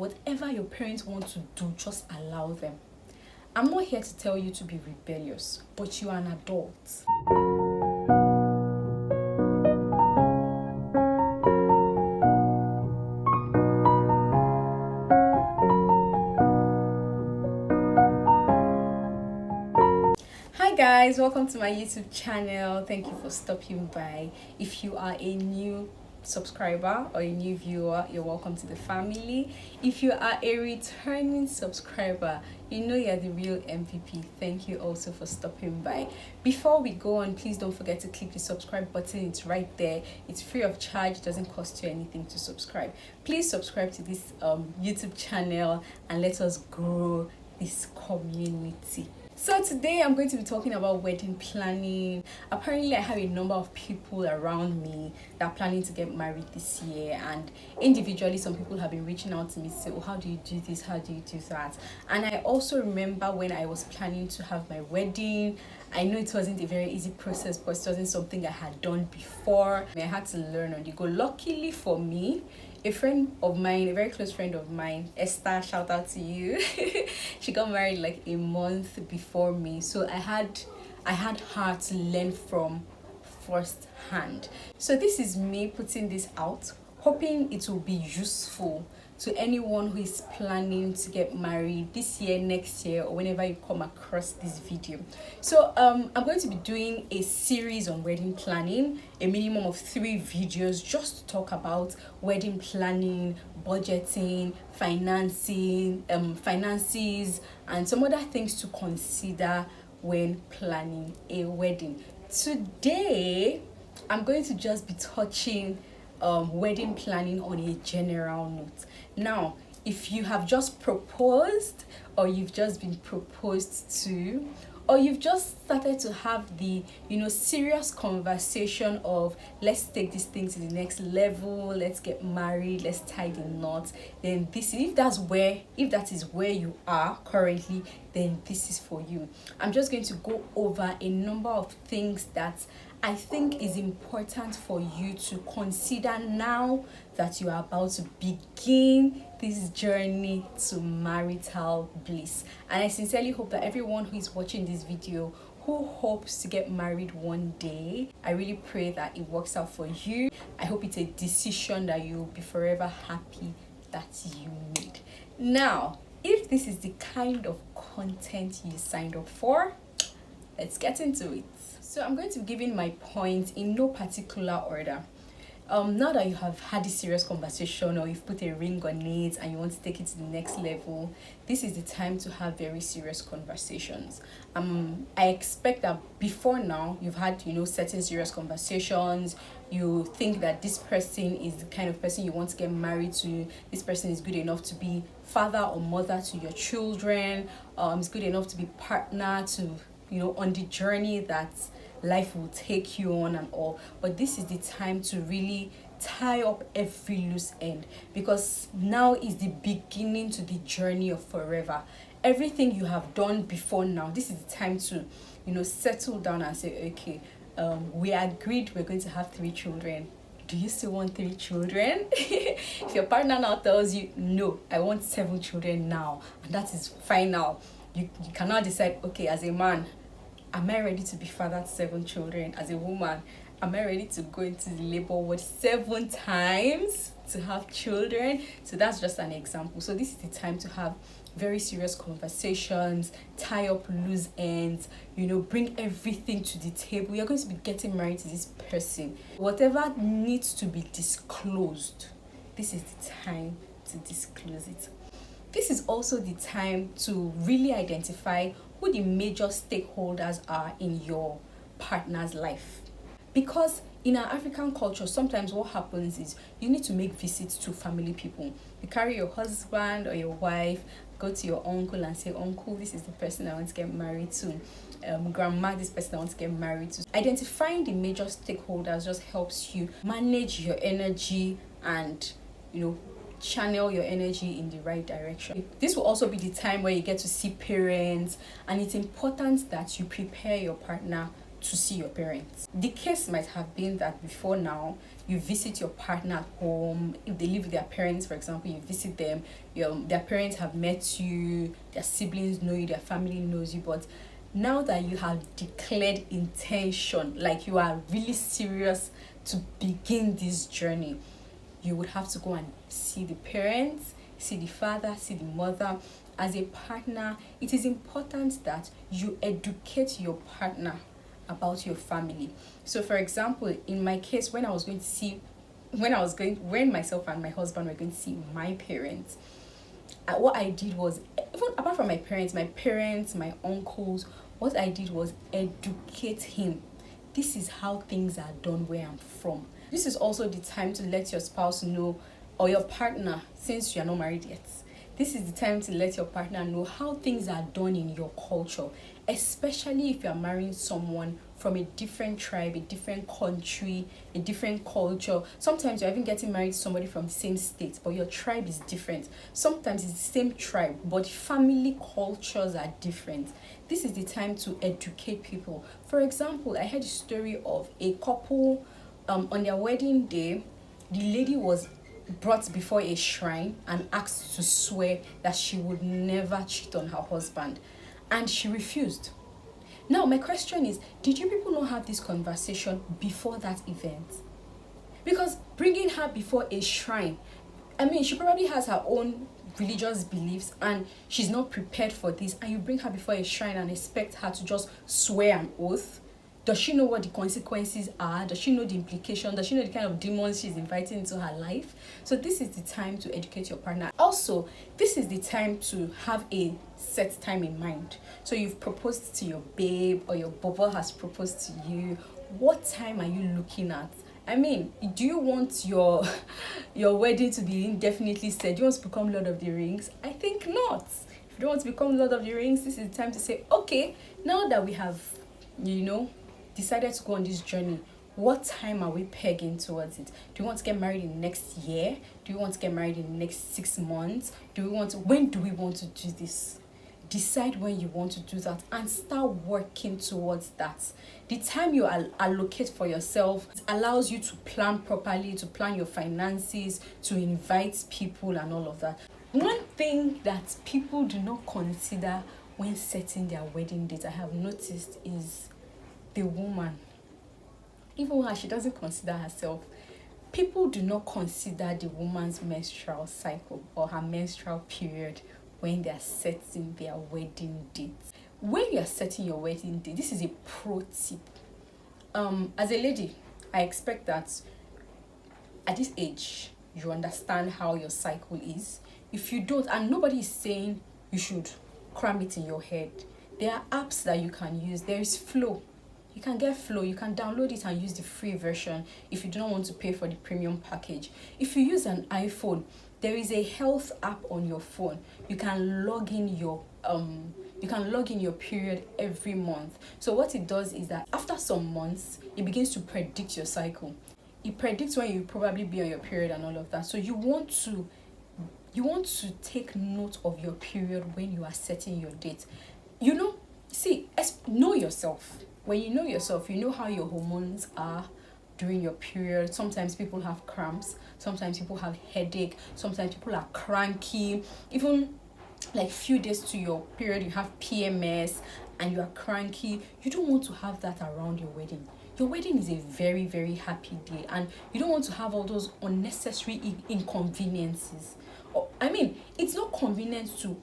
Whatever your parents want to do, just allow them. I'm not here to tell you to be rebellious, but you are an adult. Hi guys, welcome to my YouTube channel. Thank you for stopping by. If you are a new subscriber or a new viewer, you're welcome to the family. If you are a returning subscriber, you know you're the real MVP. Thank you also for stopping by. Before we go on, please don't forget to click the subscribe button. It's right there. It's free of charge. It doesn't cost you anything to subscribe. Please subscribe to this YouTube channel and let us grow this community. So today I'm going to be talking about wedding planning. Apparently I have a number of people around me that are planning to get married this year, and individually some people have been reaching out to me to say, oh, how do you do this, how do you do that? And I also remember when I was planning to have my wedding, I know it wasn't a very easy process, but it wasn't something I had done before. I had to learn on the go. Luckily for me, a friend of mine, a very close friend of mine, Esther, shout out to you. She got married like a month before me, so I had her to learn from first hand. So this is me putting this out, hoping it will be useful to anyone who is planning to get married this year, next year, or whenever you come across this video. So I'm going to be doing a series on wedding planning, a minimum of 3 videos, just to talk about wedding planning, budgeting, financing, finances, and some other things to consider when planning a wedding. Today I'm going to just be touching wedding planning on a general note. Now, if you have just proposed, or you've just been proposed to, or you've just started to have the serious conversation of let's take this thing to the next level, let's get married, let's tie the knot, then if that is where you are currently, then this is for you. I'm just going to go over a number of things that I think is important for you to consider now that you are about to begin this journey to marital bliss. And I sincerely hope that everyone who is watching this video who hopes to get married one day, I really pray that it works out for you. I hope it's a decision that you'll be forever happy that you made. Now, if this is the kind of content you signed up for, let's get into it. So I'm going to be giving my points in no particular order. Now that you have had this serious conversation, or you've put a ring on it and you want to take it to the next level, this is the time to have very serious conversations. I expect that before now you've had certain serious conversations. You think that this person is the kind of person you want to get married to. This person is good enough to be father or mother to your children. Is good enough to be partner to on the journey that life will take you on and all. But this is the time to really tie up every loose end, because now is the beginning to the journey of forever. Everything you have done before now, this is the time to settle down and say, okay, we agreed we're going to have 3 children. Do you still want 3 children? If your partner now tells you, no, I want 7 children now, and that is final, you can now decide, okay, as a man, am I ready to be father to 7 children? As a woman, am I ready to go into the labor ward 7 times to have children? So that's just an example. So this is the time to have very serious conversations, tie up loose ends, bring everything to the table. You're going to be getting married to this person. Whatever needs to be disclosed, this is the time to disclose it. This is also the time to really identify who the major stakeholders are in your partner's life. Because in our African culture, sometimes what happens is you need to make visits to family people. You carry your husband or your wife, go to your uncle and say, uncle, this is the person I want to get married to. Grandma, this person I want to get married to. Identifying the major stakeholders just helps you manage your energy and channel your energy in the right direction. This will also be the time where you get to see parents, and it's important that you prepare your partner to see your parents. The case might have been that before now you visit your partner at home. If they live with their parents, for example, you visit them. Their parents have met you, their siblings know you, their family knows you. But now that you have declared intention, like you are really serious to begin this journey, you would have to go and see the parents, see the father, see the mother. As a partner, it is important that you educate your partner about your family. So for example, in my case, when myself and my husband were going to see my parents, what I did was, even apart from my parents, my uncles, what I did was educate him. This is how things are done where I'm from. This is also the time to let your spouse know, or your partner, since you are not married yet. This is the time to let your partner know how things are done in your culture, especially if you are marrying someone from a different tribe, a different country, a different culture. Sometimes you're even getting married to somebody from the same state, but your tribe is different. Sometimes it's the same tribe, but family cultures are different. This is the time to educate people. For example, I heard a story of a couple on their wedding day. The lady was brought before a shrine and asked to swear that she would never cheat on her husband, and she refused. Now my question is, did you people not have this conversation before that event? Because bringing her before a shrine, I mean, she probably has her own religious beliefs and she's not prepared for this, and you bring her before a shrine and expect her to just swear an oath. Does she know what the consequences are? Does she know the implication? Does she know the kind of demons she's inviting into her life? So this is the time to educate your partner. Also, this is the time to have a set time in mind. So you've proposed to your babe, or your bubble has proposed to you. What time are you looking at? I mean, do you want your wedding to be indefinitely set? Do you want to become Lord of the Rings? I think not. If you don't want to become Lord of the Rings, this is the time to say, okay, now that we have, decided to go on this journey, what time are we pegging towards it? Do you want to get married in next year? Do you want to get married in the next 6 months? When do we want to do this? Decide when you want to do that and start working towards that. The time you allocate for yourself allows you to plan properly, to plan your finances, to invite people and all of that. One thing that people do not consider when setting their wedding date, I have noticed, is the woman. Even her, she doesn't consider herself. People do not consider the woman's menstrual cycle or her menstrual period when they are setting their wedding date. When you are setting your wedding date, this is a pro tip. As a lady, I expect that at this age, you understand how your cycle is. If you don't, and nobody is saying you should cram it in your head, there are apps that you can use. There is Flow. You can get Flow. You can download it and use the free version if you do not want to pay for the premium package. If you use an iPhone, there is a health app on your phone. You can log in your period every month. So what it does is that after some months, it begins to predict your cycle. It predicts when you probably be on your period and all of that. So you want to take note of your period when you are setting your date. Know yourself. When you know yourself, you know how your hormones are during your period. Sometimes people have cramps, sometimes people have headache, sometimes people are cranky. Even like few days to your period, you have PMS and you are cranky. You don't want to have that around your wedding. Your wedding is a very, very happy day, and you don't want to have all those unnecessary inconveniences. It's not convenient to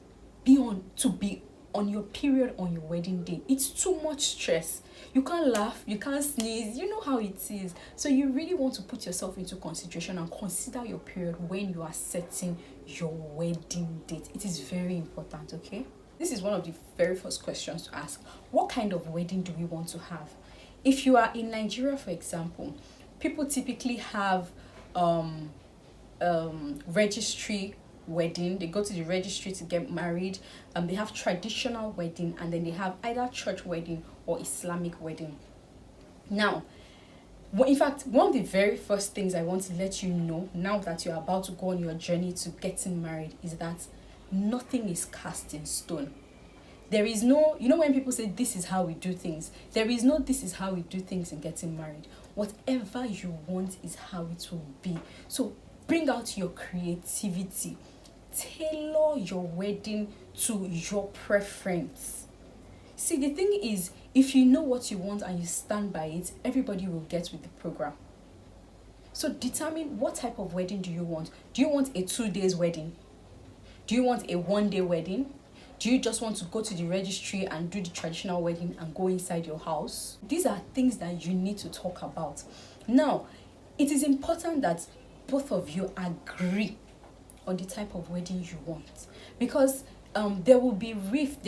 be on your period on your wedding day. It's too much stress. You can't laugh, you can't sneeze, you know how it is. So you really want to put yourself into consideration and consider your period when you are setting your wedding date. It is very important, okay? This is one of the very first questions to ask. What kind of wedding do we want to have? If you are in Nigeria, for example, people typically have registry wedding. They go to the registry to get married. They have traditional wedding, and then they have either church wedding or Islamic wedding. Now, in fact, one of the very first things I want to let you know now that you're about to go on your journey to getting married is that nothing is cast in stone. There is no, when people say this is how we do things, there is no this is how we do things in getting married. Whatever you want is how it will be. So bring out your creativity. Tailor your wedding to your preference. See, the thing is, if you know what you want and you stand by it, everybody will get with the program. So determine what type of wedding do you want. Do you want a 2 days wedding? Do you want a 1 day wedding? Do you just want to go to the registry and do the traditional wedding and go inside your house? These are things that you need to talk about. Now, it is important that both of you agree on the type of wedding you want, because there will be a rift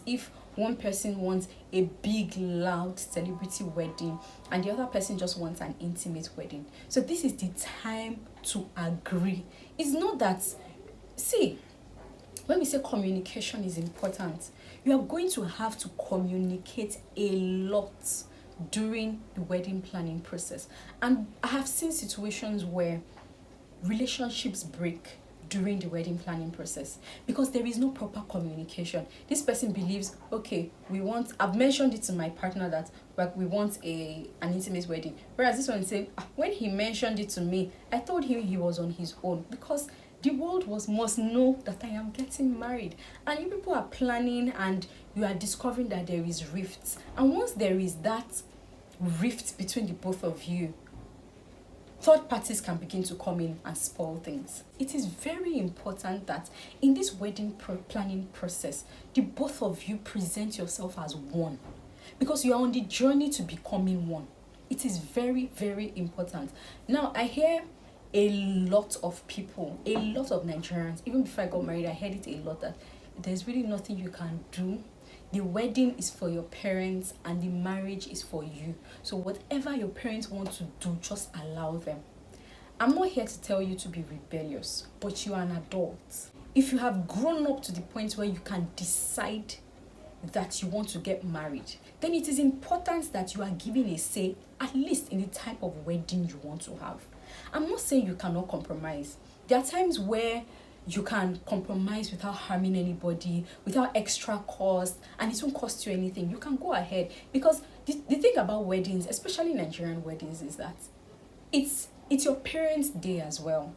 if one person wants a big loud celebrity wedding and the other person just wants an intimate wedding. So this is the time to agree. It's not that, see, when we say communication is important, you are going to have to communicate a lot during the wedding planning process. And I have seen situations where relationships break during the wedding planning process because there is no proper communication. This person believes, okay, I've mentioned it to my partner that we want an intimate wedding. Whereas this one is saying, when he mentioned it to me, I told him he was on his own, because the world must know that I am getting married. And you people are planning and you are discovering that there is rifts. And once there is that rift between the both of you, third parties can begin to come in and spoil things. It is very important that in this wedding planning process, the both of you present yourself as one, because you are on the journey to becoming one. It is very, very important. Now, I hear a lot of people, a lot of Nigerians, even before I got married, I heard it a lot, that there's really nothing you can do. The wedding is for your parents and the marriage is for you. So whatever your parents want to do, just allow them. I'm not here to tell you to be rebellious, but you are an adult. If you have grown up to the point where you can decide that you want to get married, then it is important that you are given a say, at least in the type of wedding you want to have. I'm not saying you cannot compromise. There are times where you can compromise without harming anybody, without extra cost, and it won't cost you anything. You can go ahead, because the thing about weddings, especially Nigerian weddings, is that it's your parents' day as well.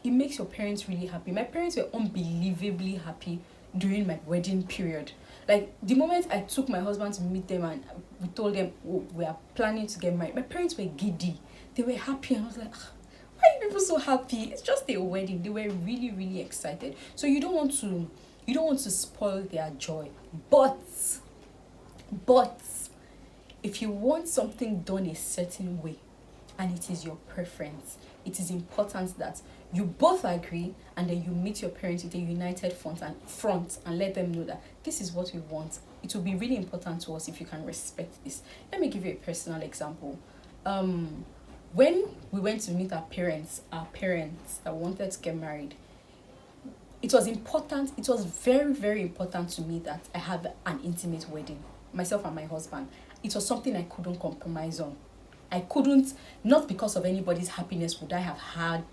It makes your parents really happy. My parents were unbelievably happy during my wedding period. Like, the moment I took my husband to meet them and we told them, oh, we are planning to get married, my parents were giddy. They were happy, and I was like, why are people so happy? It's just a wedding. They were really, really excited. So you don't want to spoil their joy. But if you want something done a certain way and it is your preference, it is important that you both agree, and then you meet your parents with a united front and let them know that this is what we want. It will be really important to us if you can respect this. Let me give you a personal example. When we went to meet our parents that wanted to get married, it was important. It was very, very important to me that I have an intimate wedding, myself and my husband. It was something I couldn't compromise on. I couldn't, not because of anybody's happiness would I have had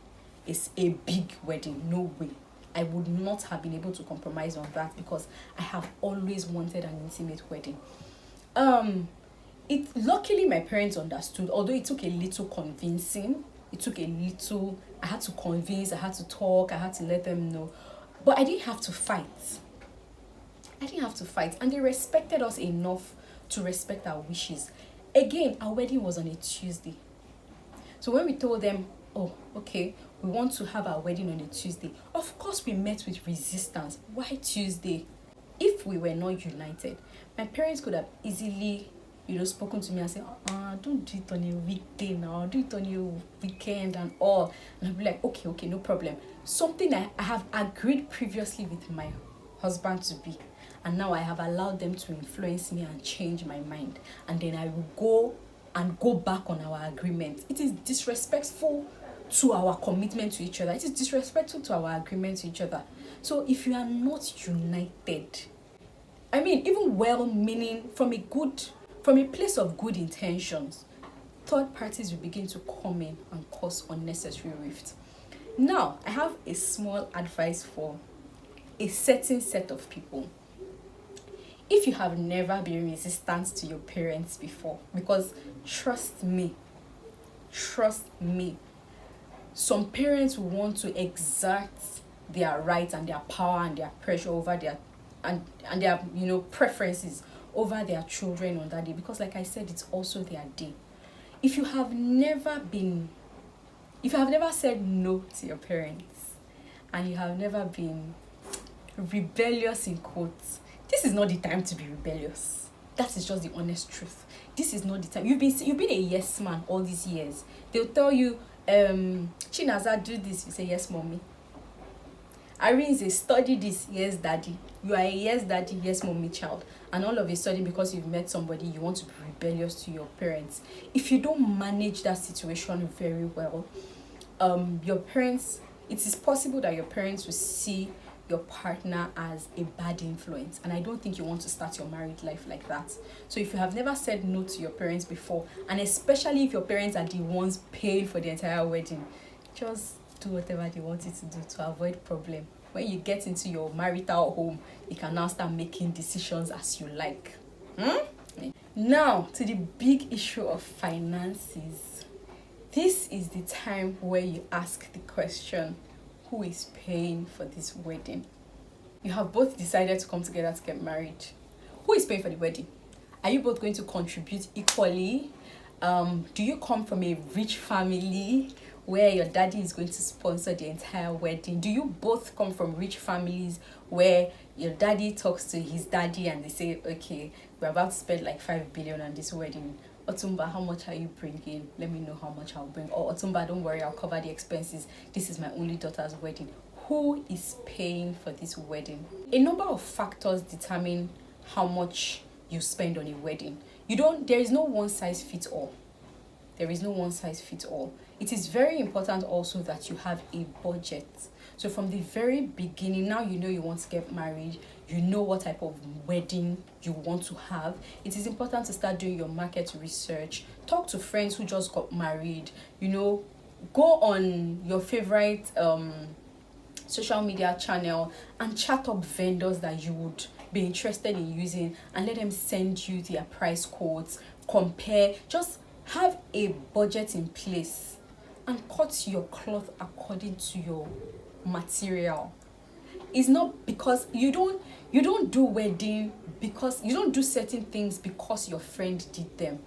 a big wedding. No way. I would not have been able to compromise on that, because I have always wanted an intimate wedding. Luckily my parents understood, although it took a little convincing. I had to convince, I had to talk, I had to let them know. But I didn't have to fight. And they respected us enough to respect our wishes. Again, our wedding was on a Tuesday. So when we told them, oh, okay, we want to have our wedding on a Tuesday, of course we met with resistance. Why Tuesday? If we were not united, my parents could have easily, spoken to me and said, don't do it on a weekday now, do it on your weekend and all. And I'd be like, okay, no problem. Something I have agreed previously with my husband to be. And now I have allowed them to influence me and change my mind. And then I will go back on our agreement. It is disrespectful to our commitment to each other. It is disrespectful to our agreement to each other. So if you are not united, even well-meaning, from a place of good intentions, third parties will begin to come in and cause unnecessary rift. Now, I have a small advice for a certain set of people. If you have never been resistant to your parents before, because trust me, some parents will want to exert their rights and their power and their pressure over their and their preferences over their children on that day, because like I said, it's also their day. If you have never said no to your parents, and you have never been rebellious in quotes, this is not the time to be rebellious. That is just the honest truth. This is not the time. You've been a yes man all these years. They'll tell you, Chinaza, do this. You say yes, mommy. Arinze, study this. Yes, daddy. You are a yes, daddy, yes, mommy child. And all of a sudden, because you've met somebody, you want to be rebellious to your parents. If you don't manage that situation very well, your parents, it is possible that your parents will see your partner as a bad influence, and I don't think you want to start your married life like that. So if you have never said no to your parents before, and especially if your parents are the ones paying for the entire wedding, just do whatever they want you to do to avoid problem. When you get into your marital home, you can now start making decisions as you like. Now to the big issue of finances. This is the time where you ask the question, who is paying for this wedding? You have both decided to come together to get married. Who is paying for the wedding? Are you both going to contribute equally? Do you come from a rich family where your daddy is going to sponsor the entire wedding? Do you both come from rich families where your daddy talks to his daddy and they say, okay, we're about to spend like 5 billion on this wedding. Otumba, how much are you bringing? Let me know how much I'll bring. Or Otumba, don't worry, I'll cover the expenses. This is my only daughter's wedding. Who is paying for this wedding? A number of factors determine how much you spend on a wedding. There is no one size fits all. There is no one size fits all. It is very important also that you have a budget. So from the very beginning, now you know you want to get married, you know what type of wedding you want to have. It is important to start doing your market research. Talk to friends who just got married. Go on your favorite social media channel and chat up vendors that you would be interested in using and let them send you their price quotes. Compare. Just have a budget in place and cut your cloth according to your material. It's not because you don't do wedding because you don't do certain things because your friend did them.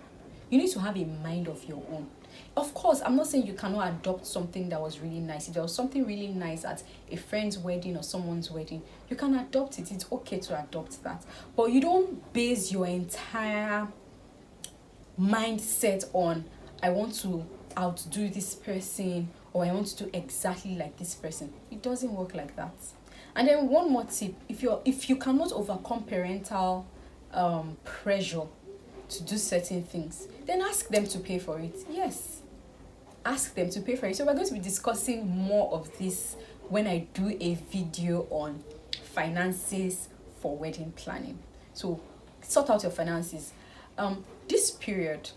You need to have a mind of your own. Of course, I'm not saying you cannot adopt something that was really nice. If there was something really nice at a friend's wedding or someone's wedding, you can adopt it. It's okay to adopt that. But you don't base your entire mindset on, I want to outdo this person or I want to do exactly like this person. It doesn't work like that. And then one more tip, if you cannot overcome parental pressure to do certain things, then ask them to pay for it. Yes, ask them to pay for it. So we're going to be discussing more of this when I do a video on finances for wedding planning. So sort out your finances. This period,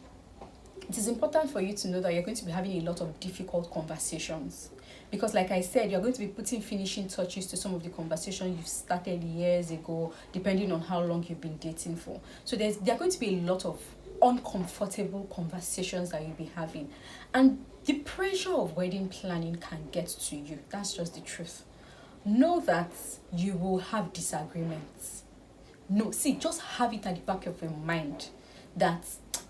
it is important for you to know that you're going to be having a lot of difficult conversations, because like I said, you're going to be putting finishing touches to some of the conversations you've started years ago, depending on how long you've been dating for. So there are going to be a lot of uncomfortable conversations that you'll be having, and the pressure of wedding planning can get to you. That's just the truth. Know that you will have disagreements. Just have it at the back of your mind that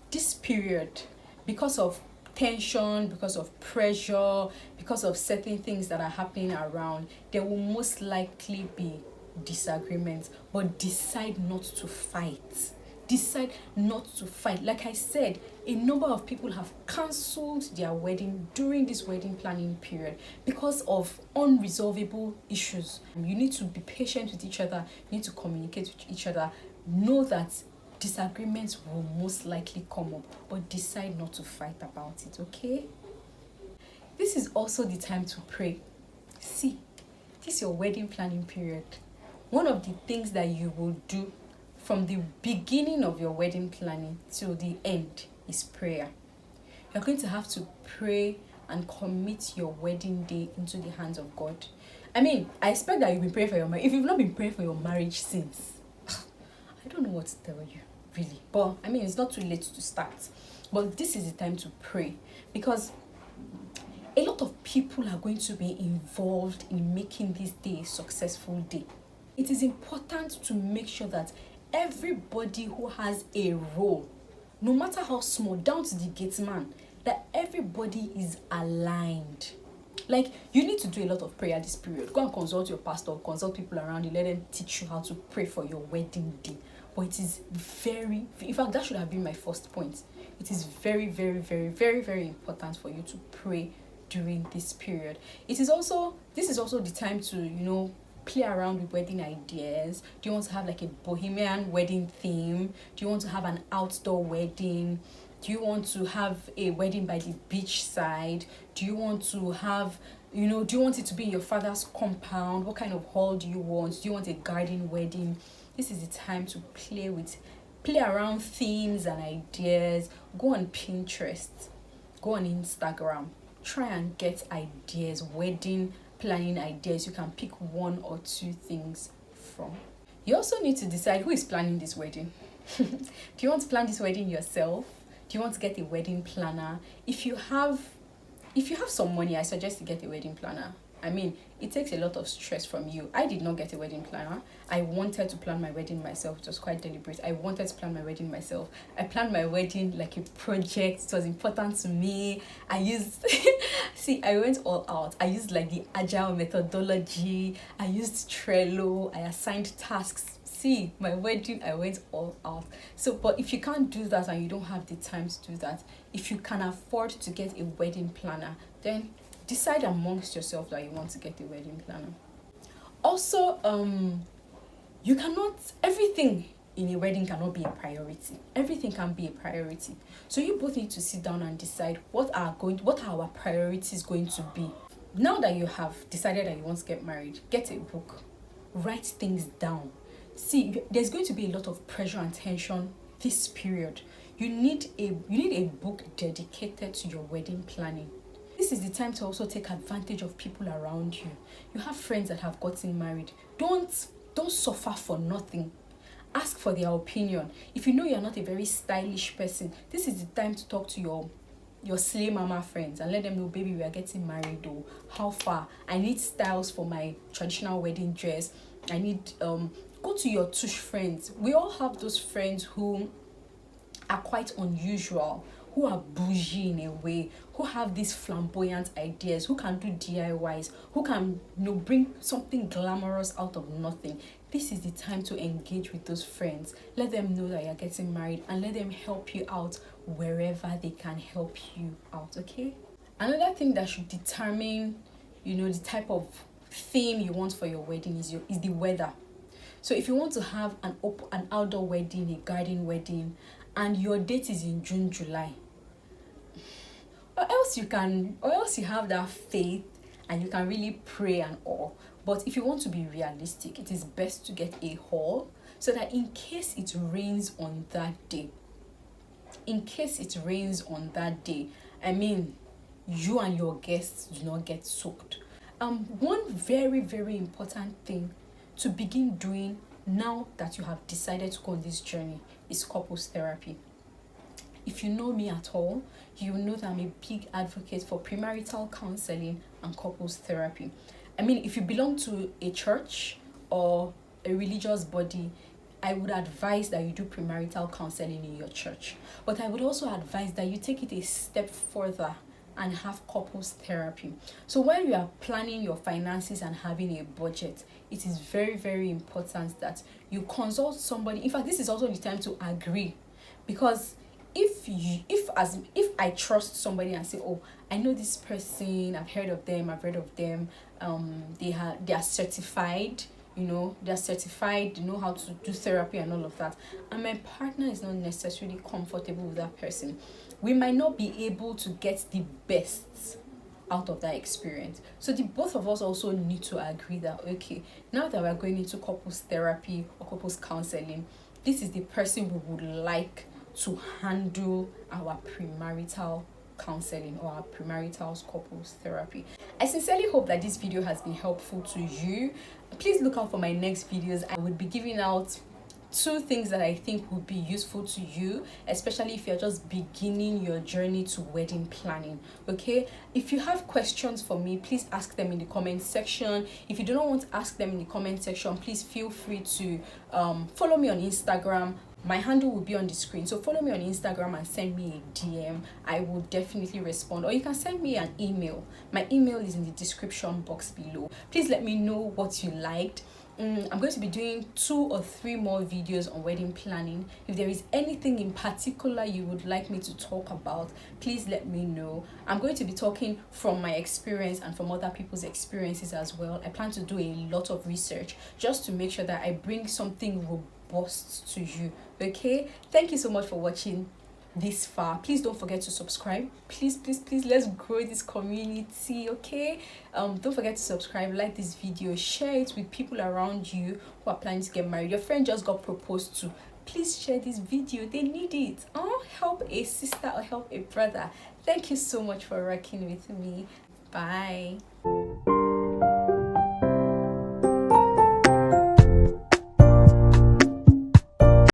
this period, because of tension, because of pressure, because of certain things that are happening around, there will most likely be disagreements. But decide not to fight. Decide not to fight. Like I said, a number of people have cancelled their wedding during this wedding planning period because of unresolvable issues. You need to be patient with each other. You need to communicate with each other. Know that disagreements will most likely come up, but decide not to fight about it, okay? This is also the time to pray. See, this is your wedding planning period. One of the things that you will do from the beginning of your wedding planning till the end is prayer. You're going to have to pray and commit your wedding day into the hands of God. I expect that you've been praying for your marriage. If you've not been praying for your marriage since, I don't know what to tell you, really. But I mean, it's not too late to start. But this is the time to pray, because a lot of people are going to be involved in making this day a successful day. It is important to make sure that everybody who has a role, no matter how small, down to the gate man, that everybody is aligned. Like, you need to do a lot of prayer this period. Go and consult your pastor, consult people around you, let them teach you how to pray for your wedding day. But it is very, in fact, that should have been my first point. It is very, very, very, very, very important for you to pray during this period. This is also the time to, play around with wedding ideas. Do you want to have like a bohemian wedding theme? Do you want to have an outdoor wedding? Do you want to have a wedding by the beach side? Do you want to have, do you want it to be in your father's compound? What kind of hall do you want? Do you want a garden wedding? This is the time to play around themes and ideas. Go on Pinterest, go on Instagram, try and get ideas, wedding planning ideas. You can pick one or two things from. You also need to decide who is planning this wedding. Do you want to plan this wedding yourself? Do you want to get a wedding planner? If you have some money, I suggest you get a wedding planner. I mean, it takes a lot of stress from you. I did not get a wedding planner. I wanted to plan my wedding myself. It was quite deliberate. I wanted to plan my wedding myself. I planned my wedding like a project. It was important to me. I used, I went all out. I used like the agile methodology. I used Trello. I assigned tasks. My wedding, I went all out. So, but if you can't do that and you don't have the time to do that, if you can afford to get a wedding planner, then decide amongst yourself that you want to get a wedding planner. Also, everything in a wedding cannot be a priority. Everything can be a priority. So you both need to sit down and decide what are our priorities going to be. Now that you have decided that you want to get married, get a book, write things down. There's going to be a lot of pressure and tension this period. You need a book dedicated to your wedding planning. This is the time to also take advantage of people around you. You have friends that have gotten married. Don't suffer for nothing. Ask for their opinion. If you know you're not a very stylish person, this is the time to talk to your slay mama friends and let them know, baby, we are getting married though. How far? I need styles for my traditional wedding dress. I need go to your tush friends. We all have those friends who are quite unusual, who are bougie in a way, who have these flamboyant ideas, who can do DIYs, who can bring something glamorous out of nothing. This is the time to engage with those friends. Let them know that you're getting married and let them help you out wherever they can help you out, okay? Another thing that should determine, the type of theme you want for your wedding is the weather. So if you want to have an outdoor wedding, a garden wedding, and your date is in June, July, or else you have that faith and you can really pray and all. But if you want to be realistic, it is best to get a hall so that in case it rains on that day, I mean, you and your guests do not get soaked. One very, very important thing to begin doing now that you have decided to go on this journey is couples therapy. If you know me at all, you know that I'm a big advocate for premarital counseling and couples therapy. I mean, if you belong to a church or a religious body, I would advise that you do premarital counseling in your church. But I would also advise that you take it a step further and have couples therapy. So while you are planning your finances and having a budget, it is very, very important that you consult somebody. In fact, this is also the time to agree, because if I trust somebody and say, oh, I know this person, I've heard of them, they are certified, they know how to do therapy and all of that, and my partner is not necessarily comfortable with that person, we might not be able to get the best out of that experience. So the both of us also need to agree that, okay, now that we're going into couples therapy or couples counseling, this is the person we would like to handle our premarital counseling or our premarital couples therapy. I sincerely hope that this video has been helpful to you. Please look out for my next videos. I would be giving out two things that I think would be useful to you, especially if you're just beginning your journey to wedding planning. Okay, if you have questions for me, please ask them in the comment section. If you do not want to ask them in the comment section, please feel free to follow me on Instagram. My handle will be on the screen, so follow me on Instagram and send me a DM. I will definitely respond, or you can send me an email. My email is in the description box below. Please let me know what you liked. I'm going to be doing 2 or 3 more videos on wedding planning. If there is anything in particular you would like me to talk about, please let me know. I'm going to be talking from my experience and from other people's experiences as well. I plan to do a lot of research just to make sure that I bring something robust to you. Okay, thank you so much for watching this far. Please don't forget to subscribe. Please, let's grow this community. Okay, don't forget to subscribe, like this video, share it with people around you who are planning to get married. Your friend just got proposed to. Please share this video, they need it. Help a sister or help a brother. Thank you so much for rocking with me. Bye.